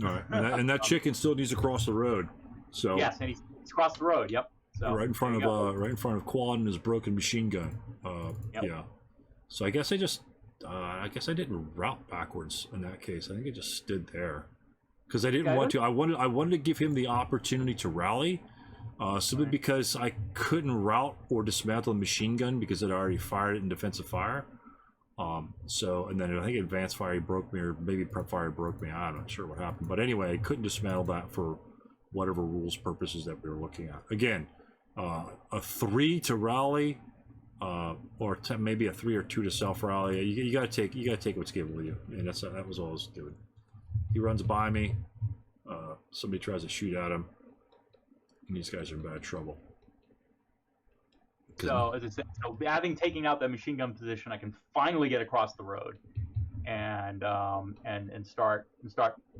All right, and that chicken still needs to cross the road. So yes, and he's crossed the road. Yep. So right in front of Quad and his broken machine gun. Yeah. So I guess I didn't route backwards in that case. I think I just stood there because I didn't want to. I wanted to give him the opportunity to rally, simply because I couldn't route or dismantle the machine gun because it already fired it in defensive fire. And then I think advanced fire broke me, or maybe prep fire broke me. I'm not sure what happened, but anyway, I couldn't dismantle that for whatever rules purposes that we were looking at. Again, a 3 to rally, or maybe a 3 or 2 to self rally. You gotta take what's given with you, and that was all I was doing. He runs by me. Somebody tries to shoot at him. These guys are in bad trouble. So as I said, so having taken out that machine gun position, I can finally get across the road and start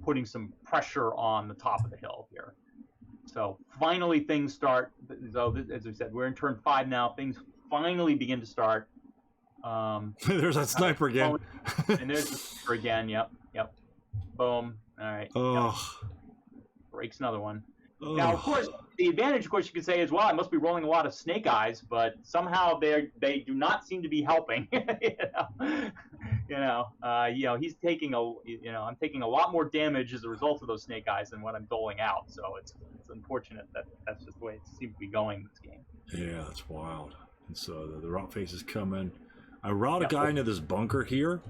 putting some pressure on the top of the hill here. So finally things start. So as I said, we're in turn 5 now. Things finally begin to start. There's that sniper again. And there's the sniper again. Yep. Boom. All right. Oh. Yep. Breaks another one. Oh. Now, of course, the advantage, of course, you could say is, well, I must be rolling a lot of snake eyes, but somehow they do not seem to be helping. He's taking I'm taking a lot more damage as a result of those snake eyes than what I'm doling out. So it's unfortunate that that's just the way it seems to be going in this game. Yeah, that's wild. And so the route faces come in. I route a guy into this bunker here,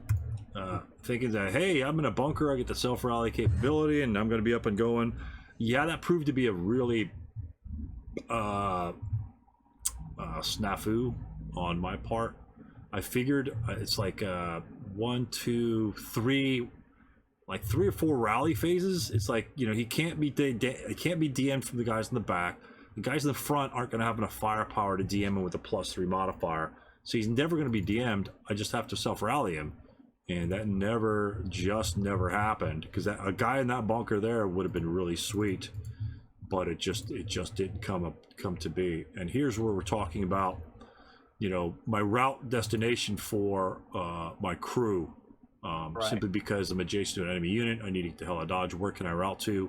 thinking that, hey, I'm in a bunker, I get the self-rally capability, and I'm going to be up and going. Yeah, that proved to be a really snafu on my part. I figured it's like 1, 2, 3, like 3 or 4 rally phases. It's like, he can't be DM'd from the guys in the back. The guys in the front aren't going to have enough firepower to DM him with a +3 modifier. So he's never going to be DM'd. I just have to self-rally him. And that never happened, because a guy in that bunker there would have been really sweet, but it just didn't come to be. And here's where we're talking about, my route destination for my crew, right. Simply because I'm adjacent to an enemy unit. I need to hell of dodge. Where can I route to?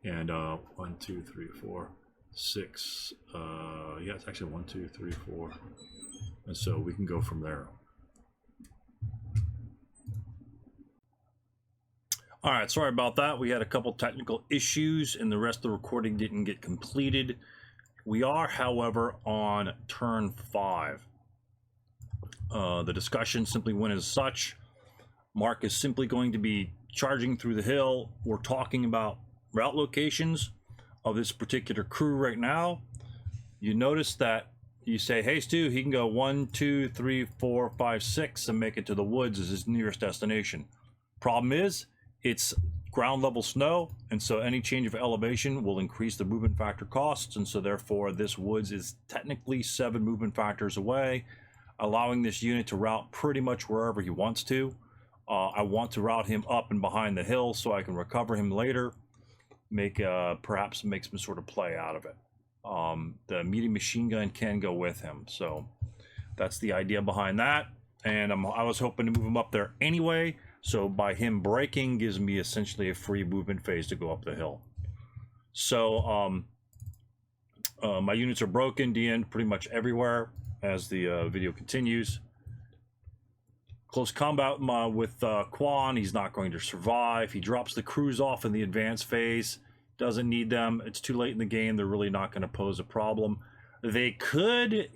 And 1, 2, 3, 4, 6. Yeah, it's actually 1, 2, 3, 4, and so we can go from there. All right, sorry about that. We had a couple technical issues and the rest of the recording didn't get completed. We are, however, on turn 5. The discussion simply went as such. Mark is simply going to be charging through the hill. We're talking about route locations of this particular crew right now. You notice that you say, hey, Stu, he can go 1, 2, 3, 4, 5, 6 and make it to the woods as his nearest destination. Problem is, it's ground level snow, and so any change of elevation will increase the movement factor costs, and so therefore this woods is technically 7 movement factors away, allowing this unit to route pretty much wherever he wants to. I want to route him up and behind the hill so I can recover him later, perhaps make some sort of play out of it. The medium machine gun can go with him, so that's the idea behind that. And I was hoping to move him up there anyway, so by him braking gives me essentially a free movement phase to go up the hill. So my units are broken, DN pretty much everywhere as the video continues. Close combat with Quan, he's not going to survive. He drops the crews off in the advanced phase. Doesn't need them. It's too late in the game. They're really not going to pose a problem. They could,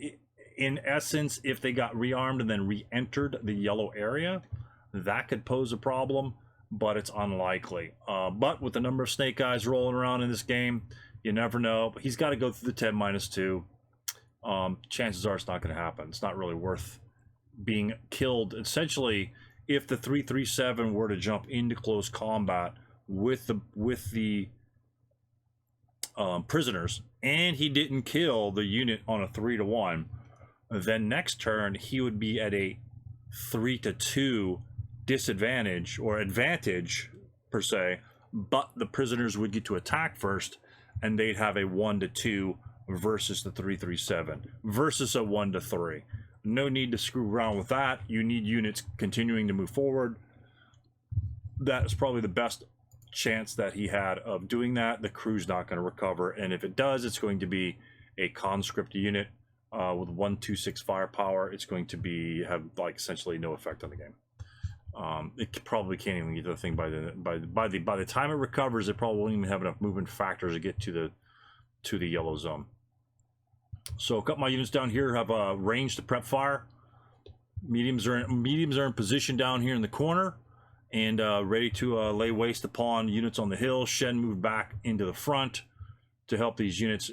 in essence, if they got rearmed and then re-entered the yellow area, that could pose a problem, but it's unlikely. But with the number of snake eyes rolling around in this game, you never know. But he's got to go through the 10-2. Chances are it's not going to happen. It's not really worth being killed. Essentially, if the 337 were to jump into close combat with the prisoners, and he didn't kill the unit on a 3-1, then next turn he would be at a 3-2 disadvantage, or advantage per se, but the prisoners would get to attack first, and they'd have a 1-2 versus the 337 versus a 1-3. No need to screw around with that. You need units continuing to move forward. That is probably the best chance that he had of doing that. The crew's not going to recover, and if it does, it's going to be a conscript unit with 126 firepower. It's going to have like essentially no effect on the game. It probably can't even get to the thing by the time it recovers. It probably won't even have enough movement factors to get to the yellow zone. So a couple of my units down here have range to prep fire. Mediums are in position down here in the corner and ready to lay waste upon units on the hill. Shen moved back into the front to help these units.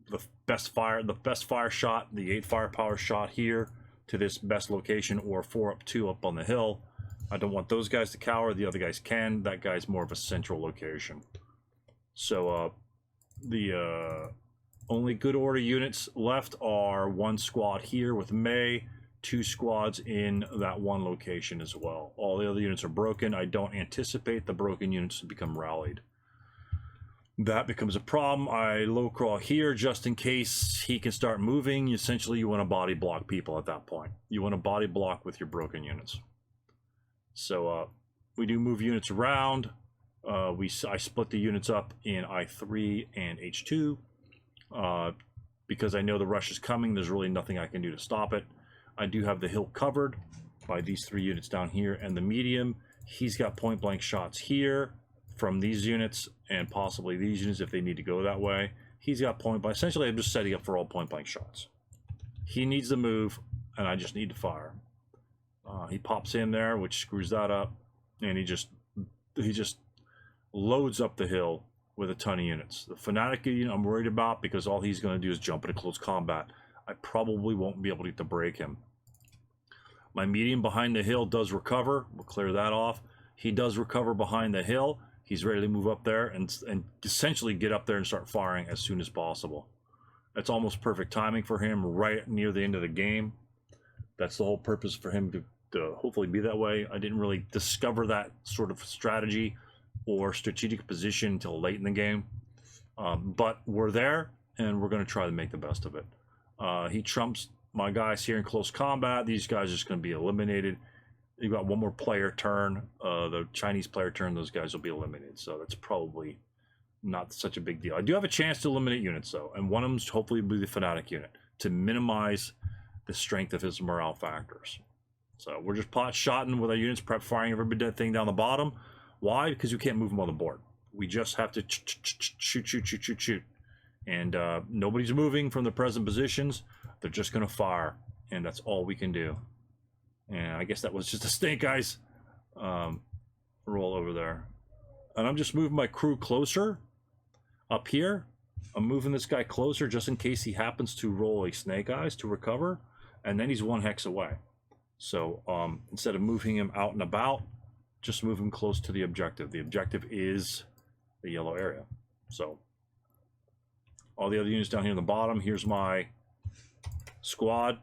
The best fire shot, the 8 firepower shot here to this best location, or 4-2 up on the hill. I don't want those guys to cower. The other guys can. That guy's more of a central location. So the Only good order units left are 1 squad here with May, 2 squads in that one location as well. All the other units are broken. I don't anticipate the broken units to become rallied. That becomes a problem. I low crawl here just in case he can start moving. Essentially, you want to body block people at that point. You want to body block with your broken units. So we do move units around. I split the units up in I3 and H2 because I know the rush is coming. There's really nothing I can do to stop it. I do have the hill covered by these 3 units down here and the medium. He's got point blank shots here from these units and possibly these units if they need to go that way. He's got point blank. Essentially, I'm just setting up for all point blank shots. He needs to move, and I just need to fire. He pops in there, which screws that up, and he just loads up the hill with a ton of units. The Fanatic unit I'm worried about because all he's going to do is jump into close combat. I probably won't be able to break him. My medium behind the hill does recover. We'll clear that off. He does recover behind the hill. He's ready to move up there and essentially get up there and start firing as soon as possible. That's almost perfect timing for him right near the end of the game. That's the whole purpose for him to hopefully be that way. I didn't really discover that sort of strategy or strategic position until late in the game. But we're there, and we're going to try to make the best of it. He trumps my guys here in close combat. These guys are just going to be eliminated. You've got one more player turn, the Chinese player turn, those guys will be eliminated. So that's probably not such a big deal. I do have a chance to eliminate units, though, and one of them hopefully will be the Fanatic unit to minimize the strength of his morale factors. So we're just pot shotting with our units, prep firing every dead thing down the bottom. Why? Because you can't move them on the board. We just have to shoot. And nobody's moving from the present positions. They're just going to fire, and that's all we can do. And I guess that was just a snake eyes roll over there. And I'm just moving my crew closer up here. I'm moving this guy closer just in case he happens to roll a snake eyes to recover. And then he's 1 hex away. So instead of moving him out and about, just move him close to the objective. The objective is the yellow area. So all the other units down here on the bottom. Here's my squad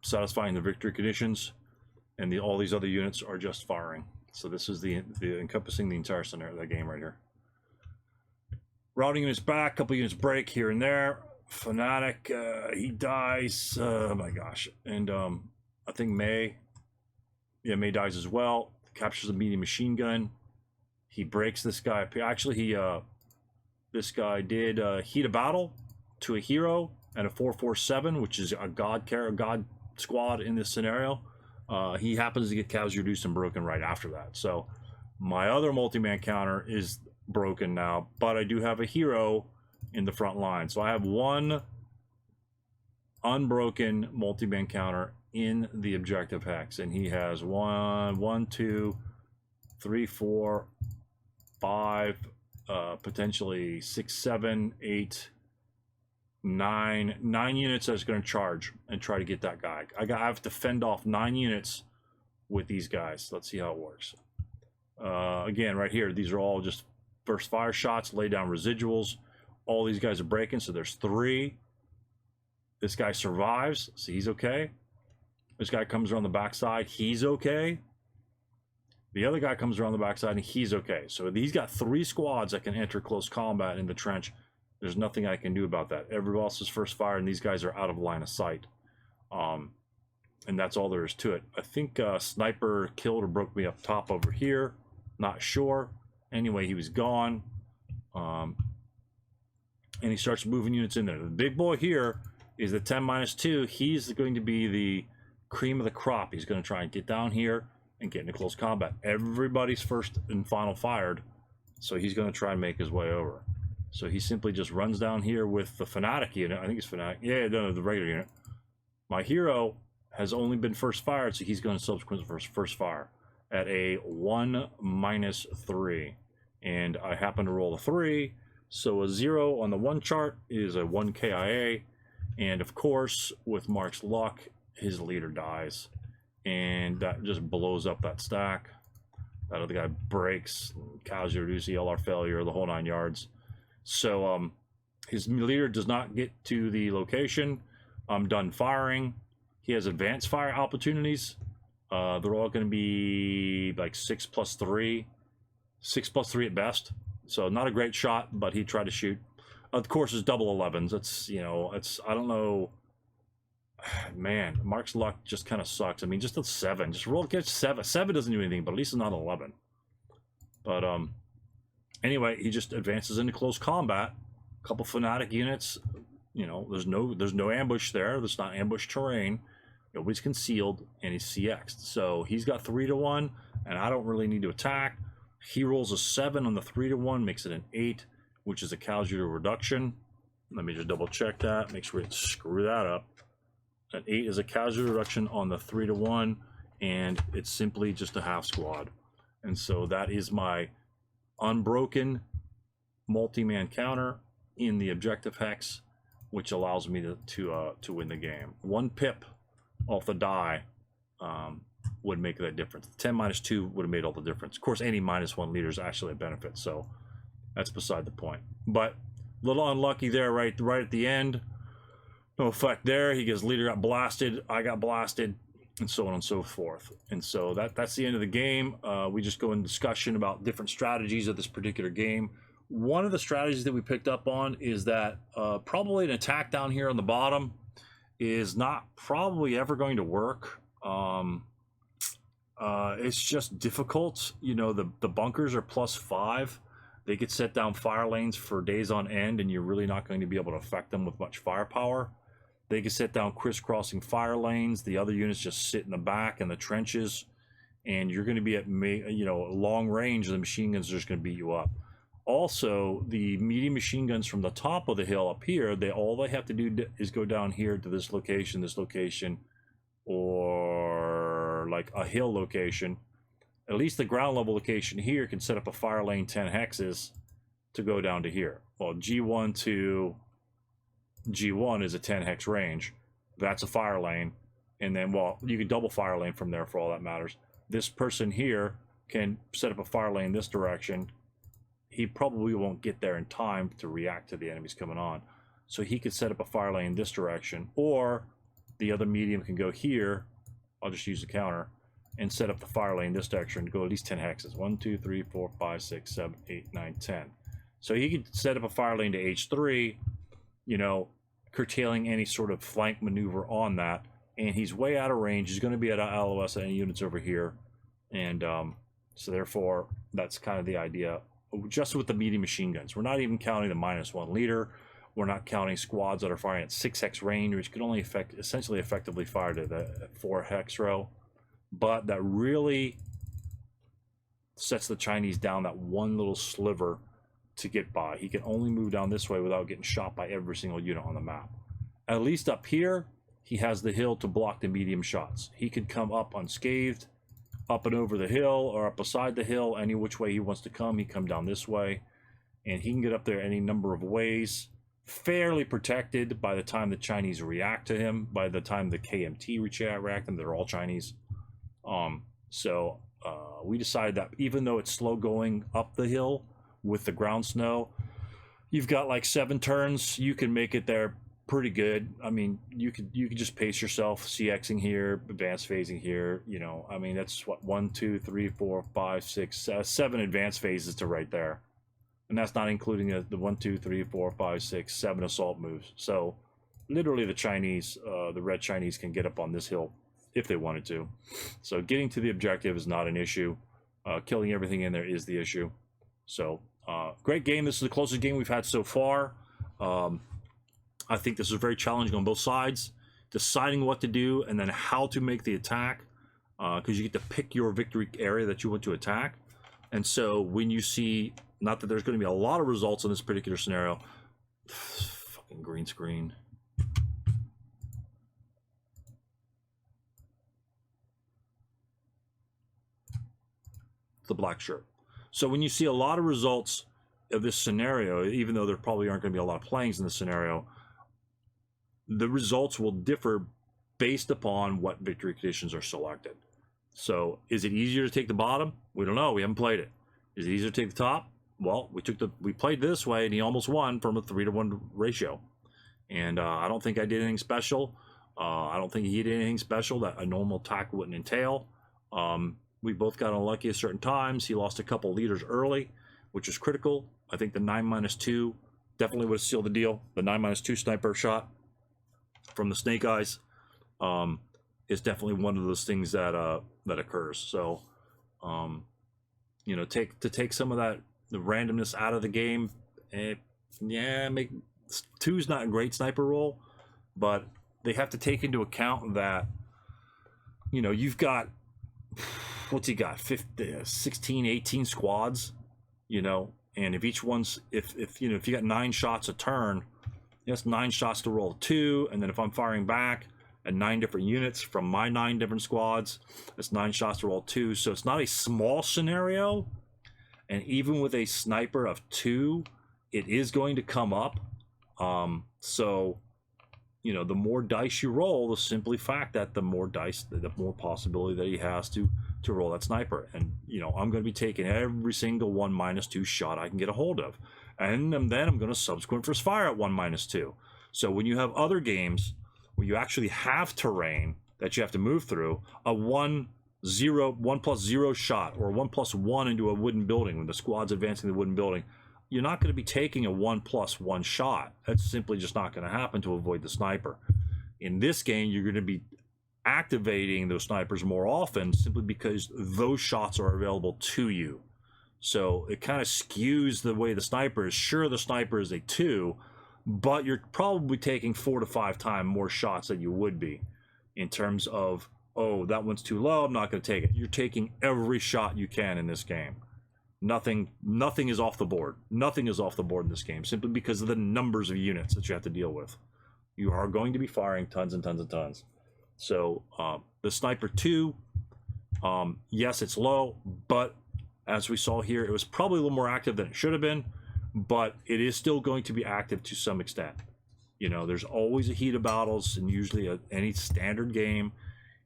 satisfying the victory conditions, and all these other units are just firing. So this is the encompassing the entire scenario of the game right here. Routing units back, couple units break here and there. Fanatic, he dies. Oh my gosh. And I think May dies as well. Captures a medium machine gun. He breaks this guy. Actually, this guy did heat a battle to a hero and a 447, which is a god squad in this scenario. He happens to get cows reduced and broken right after that. So my other multi-man counter is broken now, but I do have a hero in the front line. So I have one unbroken multi-man counter in the objective hex, and he has 1, 2, 3, 4, 5, potentially 6, 7, 8, 9 units that's going to charge and try to get that guy. I have to fend off 9 units with these guys. Let's see how it works. Again, right here, these are all just first fire shots, lay down residuals. All these guys are breaking, so there's 3. This guy survives, so he's okay. This guy comes around the backside, he's okay. The other guy comes around the backside and he's okay. So he's got 3 squads that can enter close combat in the trench. There's nothing I can do about that. Everybody else is first fire, and these guys are out of line of sight. And that's all there is to it. I think Sniper killed or broke me up top over here. Not sure. Anyway, he was gone. And he starts moving units in there. The big boy here is the 10-2. He's going to be the cream of the crop. He's going to try and get down here and get into close combat. Everybody's first and final fired, so he's going to try and make his way over. So he simply just runs down here with the Fanatic unit. I think it's Fanatic. Yeah, no, the regular unit. My hero has only been first fired, so he's going to subsequent first fire at a 1-3. And I happen to roll a 3, so a 0 on the 1 chart is a 1 KIA. And of course, with Mark's luck, his leader dies. And that just blows up that stack. That other guy breaks, cows reduce, ELR failure, the whole 9 yards. So His leader does not get to the location. I'm done firing. He has advanced fire opportunities. They're all going to be like 6+3, 6+3 at best. So not a great shot, but he tried to shoot. Of course, it's double 11s. It's, you know, it's, I don't know. Man, Mark's luck just kind of sucks. I mean, just a 7. Just roll, get 7. 7 doesn't do anything, but at least it's not 11. But anyway, he just advances into close combat. A couple fanatic units. You know, there's no ambush there. There's not ambush terrain. Nobody's concealed, and he's CX'd. So he's got 3-1, and I don't really need to attack. He rolls a 7 on the 3-1, makes it an 8, which is a casualty reduction. Let me just double check that. Make sure we didn't screw that up. An 8 is a casualty reduction on the 3-1, and it's simply just a half squad. And so that is my unbroken multi-man counter in the objective hex, which allows me to win the game. 1 pip off the die would make that difference. 10 - 2 would have made all the difference. Of course, any -1 leader is actually a benefit, so that's beside the point. But a little unlucky there, right at the end. No effect there. He gets leader got blasted. I got blasted, and so on and so forth. And so that's the end of the game. We just go in discussion about different strategies of this particular game. One of the strategies that we picked up on is that probably an attack down here on the bottom is not probably ever going to work. It's just difficult. You know, the bunkers are +5. They could set down fire lanes for days on end, and you're really not going to be able to affect them with much firepower. They can set down crisscrossing fire lanes. The other units just sit in the back in the trenches, and you're going to be at long range. The machine guns are just going to beat you up. Also, the medium machine guns from the top of the hill up here, all they have to do is go down here to this location, or like a hill location. At least the ground level location here can set up a fire lane 10 hexes to go down to here. Well, G1 to G1 is a 10 hex range. That's a fire lane. And then, well, you can double fire lane from there for all that matters. This person here can set up a fire lane this direction. He probably won't get there in time to react to the enemies coming on. So he could set up a fire lane this direction, or the other medium can go here. I'll just use the counter and set up the fire lane this direction, go at least 10 hexes. 1, 2, 3, 4, 5, 6, 7, 8, 9, 10. So he could set up a fire lane to H3, you know, curtailing any sort of flank maneuver on that. And he's way out of range. He's going to be at LOS any units over here. And so therefore, that's kind of the idea. Just with the medium machine guns. We're not even counting the -1 leader. We're not counting squads that are firing at 6 hex range, which can only essentially effectively fire to the 4 hex row. But that really sets the Chinese down that one little sliver to get by. He can only move down this way without getting shot by every single unit on the map. At least up here, he has the hill to block the medium shots. He could come up unscathed, up and over the hill, or up beside the hill, any which way he wants to come. He come down this way, and he can get up there any number of ways, fairly protected by the time the Chinese react to him, by the time the KMT react, and they're all Chinese. So we decided that even though it's slow going up the hill with the ground snow, you've got like 7 turns, you can make it there pretty good. I mean, you could just pace yourself, CXing here, advanced phasing here. You know, I mean, that's what 1, 2, 3, 4, 5, 6, 7 advanced phases to right there, and that's not including the 1, 2, 3, 4, 5, 6, 7 assault moves. So literally, the Chinese, the red Chinese, can get up on this hill if they wanted to. So getting to the objective is not an issue. Killing everything in there is the issue. So great game. This is the closest game we've had so far. I think this is very challenging on both sides, deciding what to do and then how to make the attack, because you get to pick your victory area that you want to attack. And so when you see, not that there's going to be a lot of results in this particular scenario, fucking green screen. The black shirt. So when you see a lot of results of this scenario, even though there probably aren't going to be a lot of playings in this scenario, the results will differ based upon what victory conditions are selected. So is it easier to take the bottom? We don't know. We haven't played it. Is it easier to take the top? well, we played this way, and he almost won from a 3-to-1 ratio. And I don't think I did anything special. I don't think he did anything special that a normal attack wouldn't entail. We both got unlucky at certain times. He lost a couple leaders early, which is critical. I think the 9-2 definitely would have sealed the deal. The 9-2 sniper shot from the Snake Eyes is definitely one of those things that occurs. So, you know, take some of the randomness out of the game. Yeah, make 2's not a great sniper roll, but they have to take into account that, you know, you've got, what's he got, 16, 18 squads, you know, and if each one's, if you know, if you got 9 shots a turn, that's 9 shots to roll 2, and then if I'm firing back at 9 different units from my 9 different squads, that's 9 shots to roll 2. So it's not a small scenario, and even with a sniper of 2, it is going to come up. So, you know, the more dice you roll, the simply fact that the more dice, the more possibility that he has to roll that sniper. And, you know, I'm going to be taking every single 1-2 shot I can get a hold of. And then I'm going to subsequent first fire at 1-2. So when you have other games where you actually have terrain that you have to move through, a 1+0 shot, or 1+1 into a wooden building when the squad's advancing the wooden building, you're not going to be taking a 1+1 shot. That's simply just not going to happen to avoid the sniper. In this game, you're going to be activating those snipers more often simply because those shots are available to you. So it kind of skews the way the sniper is. Sure, the sniper is a 2, but you're probably taking 4 to 5 times more shots than you would be in terms of, oh, that one's too low, I'm not going to take it. You're taking every shot you can in this game. Nothing is off the board. Nothing is off the board in this game simply because of the numbers of units that you have to deal with. You are going to be firing tons and tons and tons. So the Sniper 2, yes, it's low, but as we saw here, it was probably a little more active than it should have been, but it is still going to be active to some extent. You know, there's always a heat of battles and usually any standard game,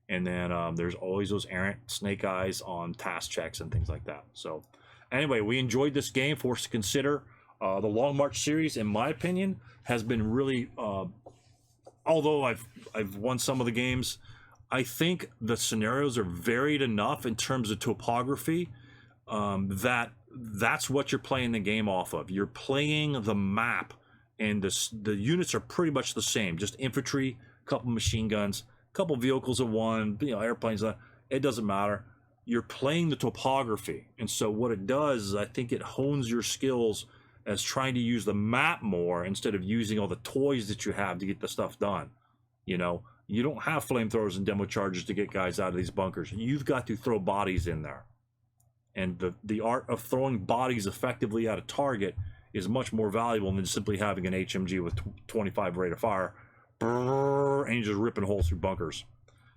and then there's always those errant Snake Eyes on task checks and things like that. So anyway, we enjoyed this game. Forced to Consider. The Long March series, in my opinion, has been really, although I've won some of the games, I think the scenarios are varied enough in terms of topography that's what you're playing the game off of. You're playing the map, and the units are pretty much the same. Just infantry, a couple machine guns, a couple vehicles of one, you know, airplanes. It doesn't matter. You're playing the topography, and so what it does is I think it hones your skills as trying to use the map more instead of using all the toys that you have to get the stuff done. You know, you don't have flamethrowers and demo charges to get guys out of these bunkers. You've got to throw bodies in there. And the art of throwing bodies effectively at a target is much more valuable than simply having an HMG with 25 rate of fire, and you're just ripping holes through bunkers.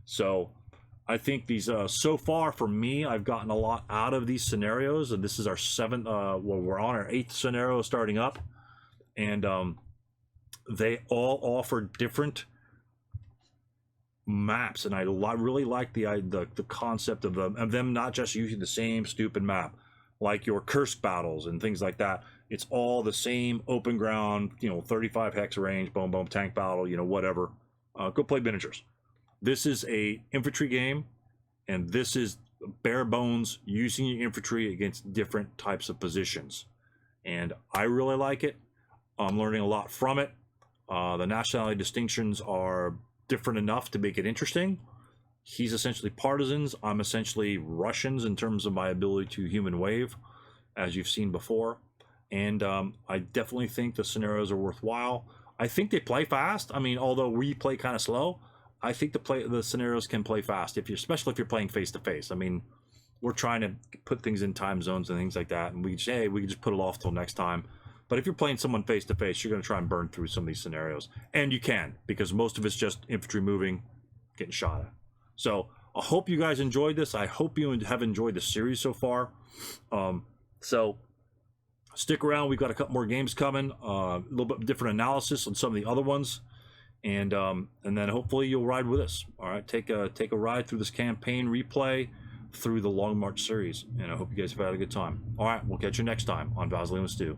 So I think these, so far for me, I've gotten a lot out of these scenarios, and this is our 7th, well, we're on our 8th scenario starting up, and they all offer different maps, and I really like the concept of them not just using the same stupid map like your Kursk battles and things like that. It's all the same open ground, you know, 35 hex range, boom boom, tank battle, you know, whatever. Go play miniatures. This is a infantry game, and this is bare bones using your infantry against different types of positions, and I really like it. I'm learning a lot from it. The nationality distinctions are different enough to make it interesting. He's essentially partisans. I'm essentially Russians in terms of my ability to human wave, as you've seen before. And I definitely think the scenarios are worthwhile. I think they play fast. I mean, although we play kind of slow, I think the scenarios can play fast, especially if you're playing face to face. I mean, we're trying to put things in time zones and things like that, and we say, hey, we can just put it off till next time. But if you're playing someone face to face, you're going to try and burn through some of these scenarios, and you can, because most of it's just infantry moving, getting shot at. So I hope you guys enjoyed this. I hope you have enjoyed the series so far. So stick around. We've got a couple more games coming. A little bit different analysis on some of the other ones, and then hopefully you'll ride with us. All right, take a ride through this campaign replay. through the Long March series, and I hope you guys have had a good time. All right, we'll catch you next time on Vaseline with Stu.